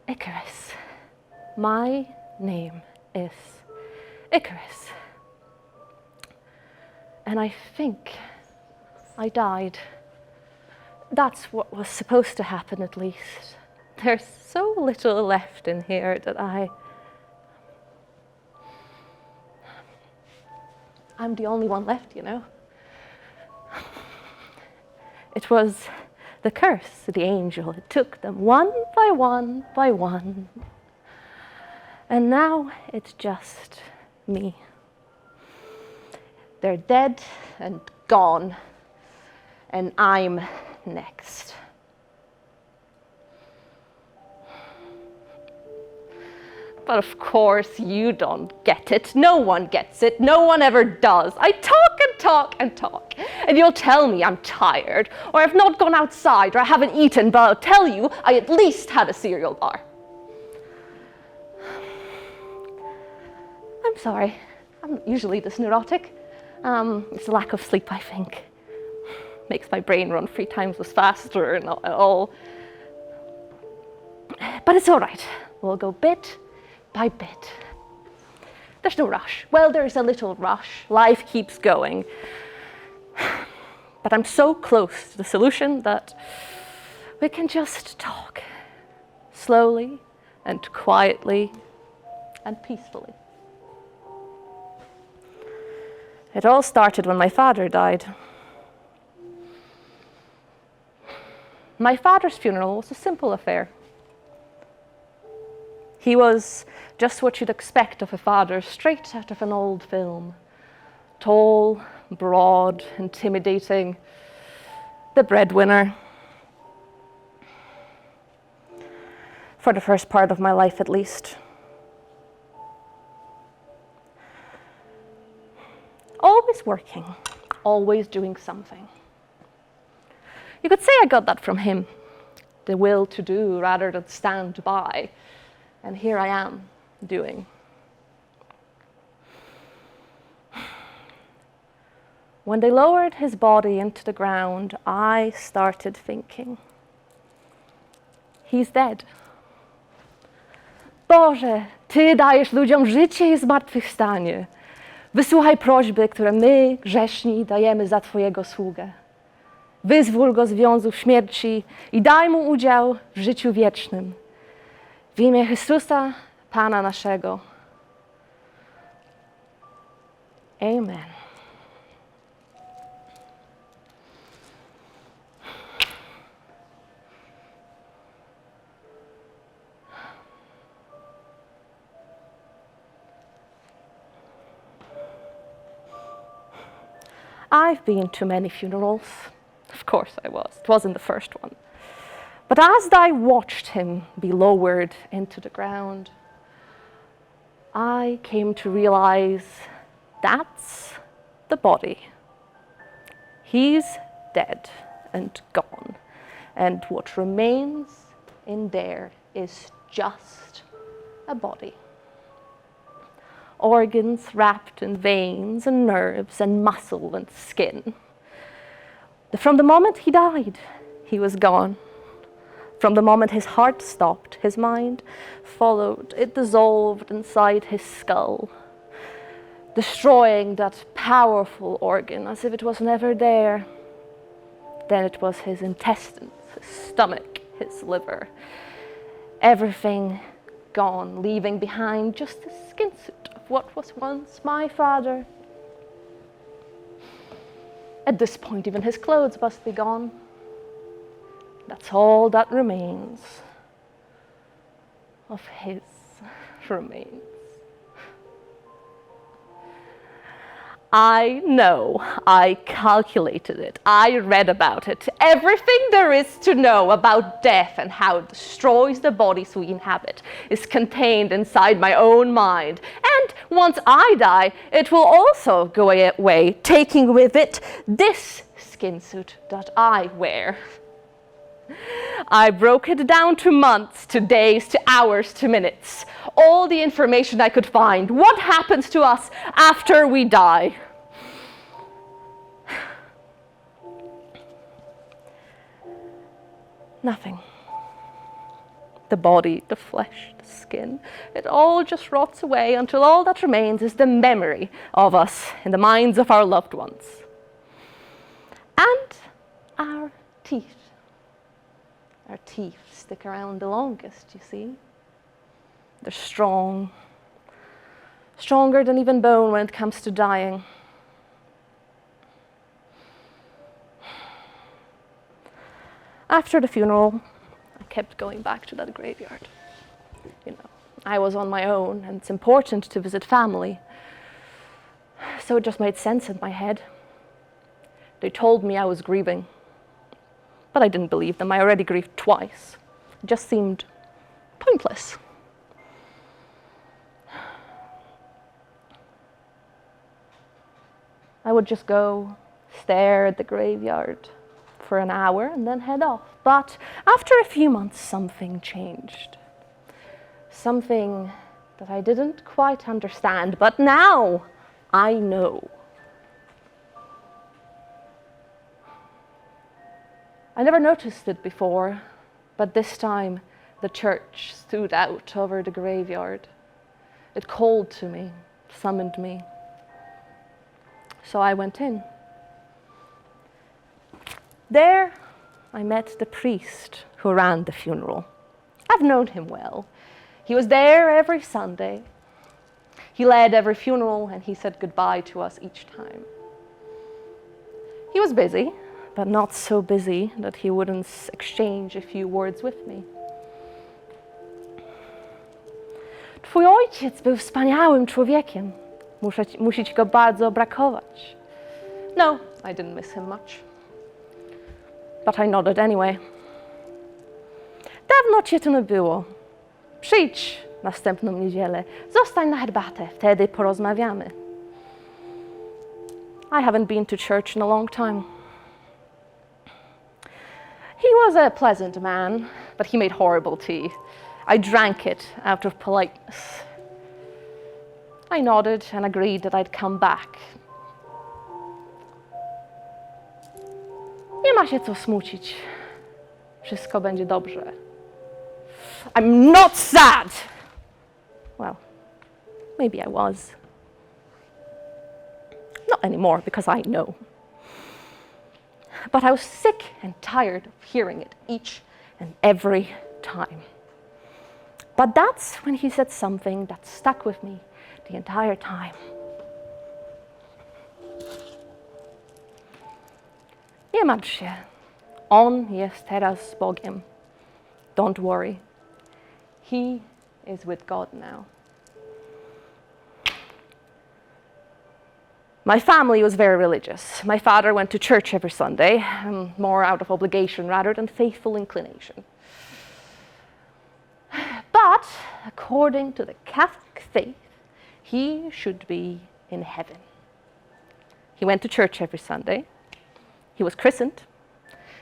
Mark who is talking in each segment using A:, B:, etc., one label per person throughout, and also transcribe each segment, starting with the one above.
A: Icarus. My name is Icarus. And I think I died. That's what was supposed to happen, at least. There's so little left in here that I'm the only one left, you know. It was the curse, the angel. It took them one by one by one. And now it's just me. They're dead and gone, and I'm next. But of course you don't get it. No one gets it. No one ever does. I talk and talk and talk. And you'll tell me I'm tired, or I've not gone outside, or I haven't eaten, but I'll tell you I at least had a cereal bar. I'm sorry. I'm not usually this neurotic. It's a lack of sleep, I think. Makes my brain run 3 times as faster and all. But it's all right. We'll go bit by bit. There's no rush. Well, there's a little rush. Life keeps going. But I'm so close to the solution that we can just talk slowly and quietly and peacefully. It all started when my father died. My father's funeral was a simple affair. He was just what you'd expect of a father, straight out of an old film. Tall, broad, intimidating, the breadwinner. For the first part of my life, at least. Always working, always doing something. You could say I got that from him, the will to do rather than stand by. And here I am, doing. When they lowered his body into the ground, I started thinking, he's dead. Boże, Ty dajesz ludziom życie i zmartwychwstanie. Wysłuchaj prośby, które my, grzeszni, dajemy za Twojego sługę. Wyzwól go z więzów śmierci i daj mu udział w życiu wiecznym. W imię Chrystusa, Pana naszego. Amen. I've been to many funerals. Of course I was. It wasn't the first one. But as I watched him be lowered into the ground, I came to realize that's the body. He's dead and gone. And what remains in there is just a body. Organs wrapped in veins and nerves and muscle and skin. From the moment he died, he was gone. From the moment his heart stopped, his mind followed. It dissolved inside his skull, destroying that powerful organ as if it was never there. Then it was his intestines, his stomach, his liver. Everything gone, leaving behind just the skin suit of what was once my father. At this point, even his clothes must be gone. That's all that remains of his remains. I know, I calculated it, I read about it. Everything there is to know about death and how it destroys the bodies we inhabit is contained inside my own mind. And once I die, it will also go away, taking with it this skin suit that I wear. I broke it down to months, to days, to hours, to minutes. All the information I could find. What happens to us after we die? Nothing. The body, the flesh, the skin, it all just rots away until all that remains is the memory of us in the minds of our loved ones. And our teeth. Our teeth stick around the longest, you see. They're strong, stronger than even bone when it comes to dying. After the funeral, I kept going back to that graveyard. You know, I was on my own, and it's important to visit family. So it just made sense in my head. They told me I was grieving, but I didn't believe them. I already grieved twice. It just seemed pointless. I would just go stare at the graveyard for an hour and then head off. But after a few months, something changed. Something that I didn't quite understand, but now I know. I never noticed it before, but this time the church stood out over the graveyard. It called to me, summoned me. So I went in. There, I met the priest who ran the funeral. I've known him well. He was there every Sunday. He led every funeral and he said goodbye to us each time. He was busy, but not so busy that he wouldn't exchange a few words with me. Twój ojciec był wspaniałym człowiekiem. Musi ci go bardzo brakować. No, I didn't miss him much. But I nodded anyway. Dawno cię tu nie było. Przyjdź następną niedzielę. Zostań na herbatę, wtedy porozmawiamy. I haven't been to church in a long time. He was a pleasant man, but he made horrible tea. I drank it out of politeness. I nodded and agreed that I'd come back. Nie ma się co smucić. Wszystko będzie dobrze. I'm not sad! Well, maybe I was. Not anymore, because I know. But I was sick and tired of hearing it each and every time. But that's when he said something that stuck with me the entire time. Nie martw się. On jest teraz z Bogiem. Don't worry. He is with God now. My family was very religious. My father went to church every Sunday, more out of obligation rather than faithful inclination. But according to the Catholic faith, he should be in heaven. He went to church every Sunday. He was christened.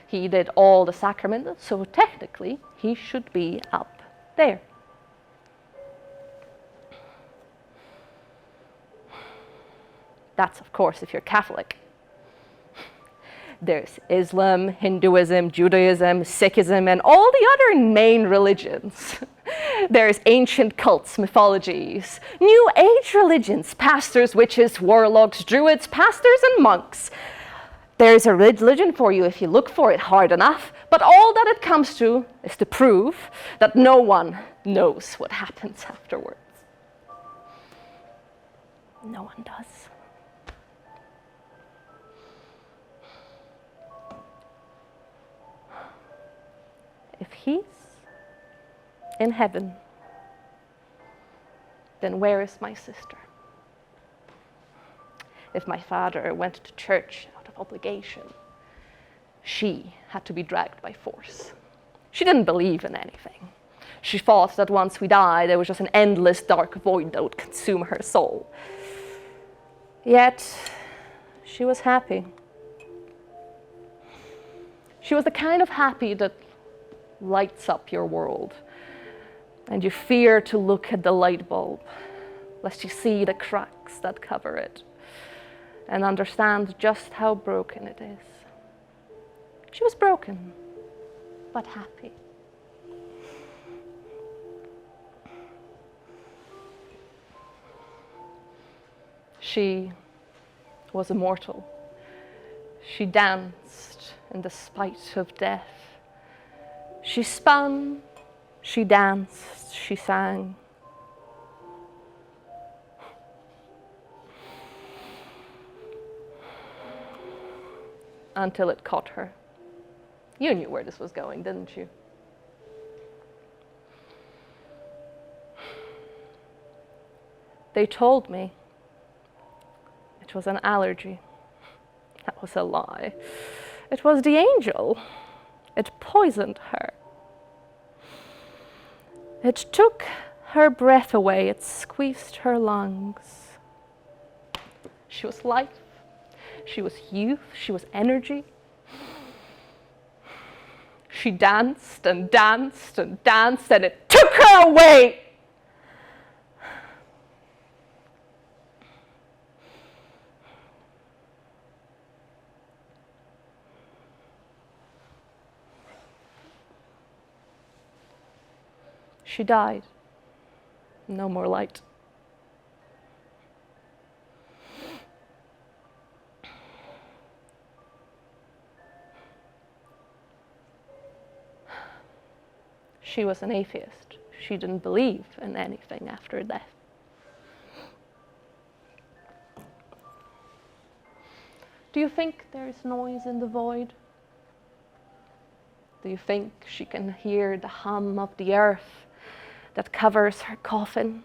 A: He did all the sacraments, so technically he should be up there. That's, of course, if you're Catholic. There's Islam, Hinduism, Judaism, Sikhism, and all the other main religions. There's ancient cults, mythologies, New Age religions, pastors, witches, warlocks, druids, pastors, and monks. There's a religion for you if you look for it hard enough, but all that it comes to is to prove that no one knows what happens afterwards. No one does. If he's in heaven, then where is my sister? If my father went to church out of obligation, she had to be dragged by force. She didn't believe in anything. She thought that once we died, there was just an endless dark void that would consume her soul. Yet, she was happy. She was the kind of happy that lights up your world, and you fear to look at the light bulb, lest you see the cracks that cover it, and understand just how broken it is. She was broken, but happy. She was immortal. She danced in the spite of death. She spun, she danced, she sang. Until it caught her. You knew where this was going, didn't you? They told me it was an allergy. That was a lie. It was the angel. It poisoned her. It took her breath away. It squeezed her lungs. She was life. She was youth. She was energy. She danced and danced and danced, and it took her away. She died. No more light. She was an atheist. She didn't believe in anything after death. Do you think there is noise in the void? Do you think she can hear the hum of the earth that covers her coffin?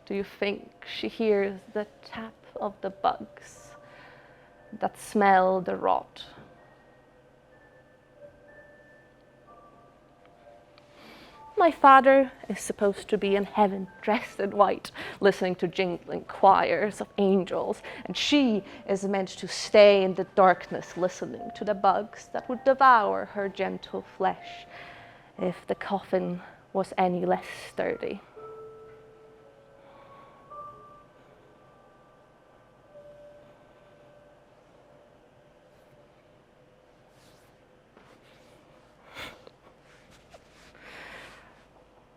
A: Do you think she hears the tap of the bugs that smell the rot? My father is supposed to be in heaven, dressed in white, listening to jingling choirs of angels, and she is meant to stay in the darkness, listening to the bugs that would devour her gentle flesh if the coffin was any less sturdy.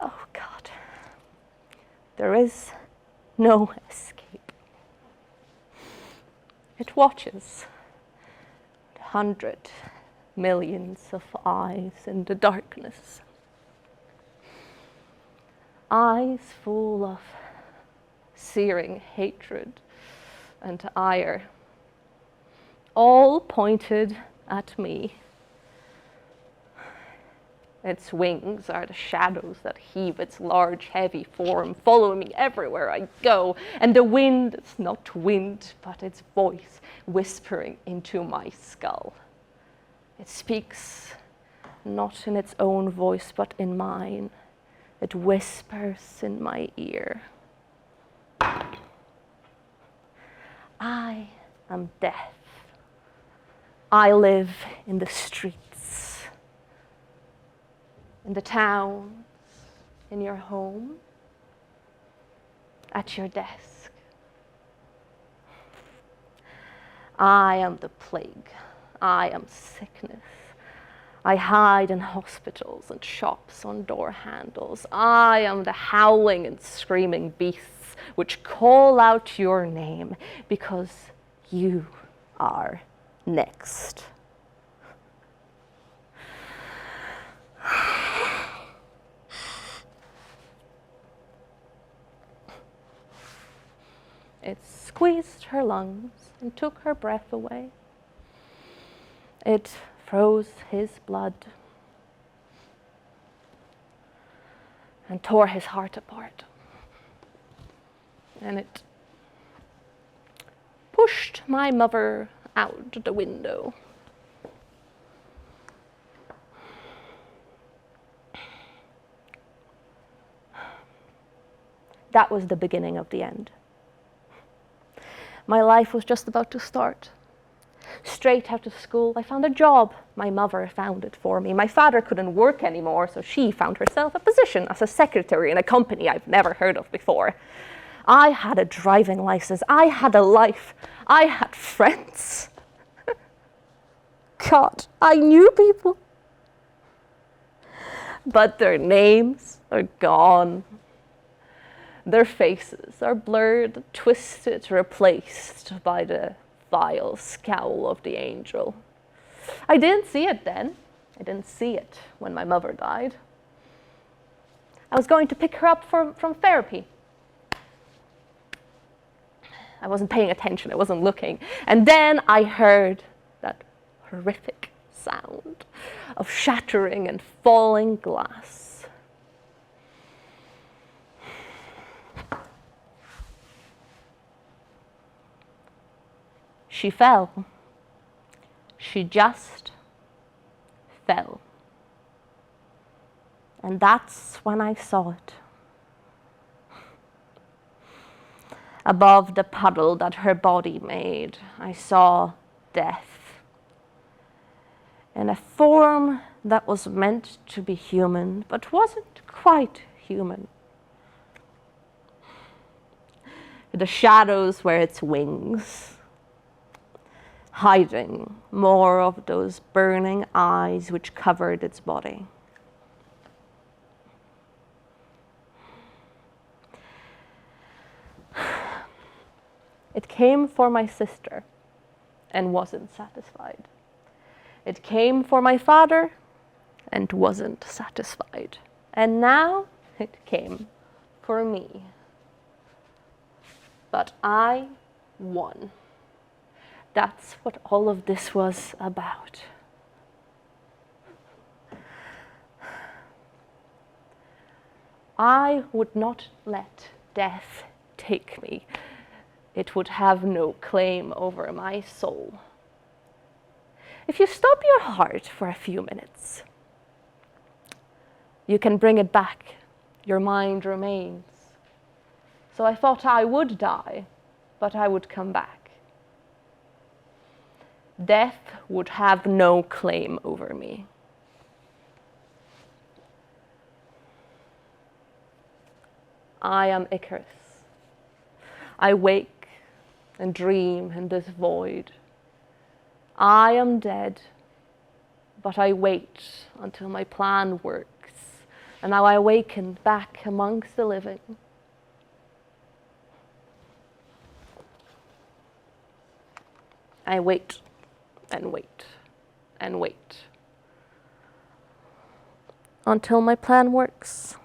A: Oh God, there is no escape. It watches 100 millions of eyes in the darkness. Eyes full of searing hatred and ire, all pointed at me. Its wings are the shadows that heave its large, heavy form, following me everywhere I go. And the wind is not wind, but its voice whispering into my skull. It speaks not in its own voice, but in mine. It whispers in my ear. I am death. I live in the streets, in the towns, in your home, at your desk. I am the plague. I am sickness. I hide in hospitals and shops on door handles. I am the howling and screaming beasts which call out your name because you are next. It squeezed her lungs and took her breath away. It froze his blood and tore his heart apart. And it pushed my mother out the window. That was the beginning of the end. My life was just about to start. Straight out of school, I found a job. My mother found it for me. My father couldn't work anymore, so she found herself a position as a secretary in a company I've never heard of before. I had a driving license. I had a life. I had friends. God, I knew people. But their names are gone. Their faces are blurred, twisted, replaced by the vile scowl of the angel. I didn't see it then. I didn't see it when my mother died. I was going to pick her up from therapy. I wasn't paying attention, I wasn't looking. And then I heard that horrific sound of shattering and falling glass. She fell. She just fell. And that's when I saw it. Above the puddle that her body made, I saw death. In a form that was meant to be human, but wasn't quite human. The shadows were its wings, hiding more of those burning eyes which covered its body. It came for my sister and wasn't satisfied. It came for my father and wasn't satisfied. And now it came for me. But I won. That's what all of this was about. I would not let death take me. It would have no claim over my soul. If you stop your heart for a few minutes, you can bring it back. Your mind remains. So I thought I would die, but I would come back. Death would have no claim over me. I am Icarus. I wake and dream in this void. I am dead, but I wait until my plan works, and now I awaken back amongst the living. I wait and wait and wait until my plan works.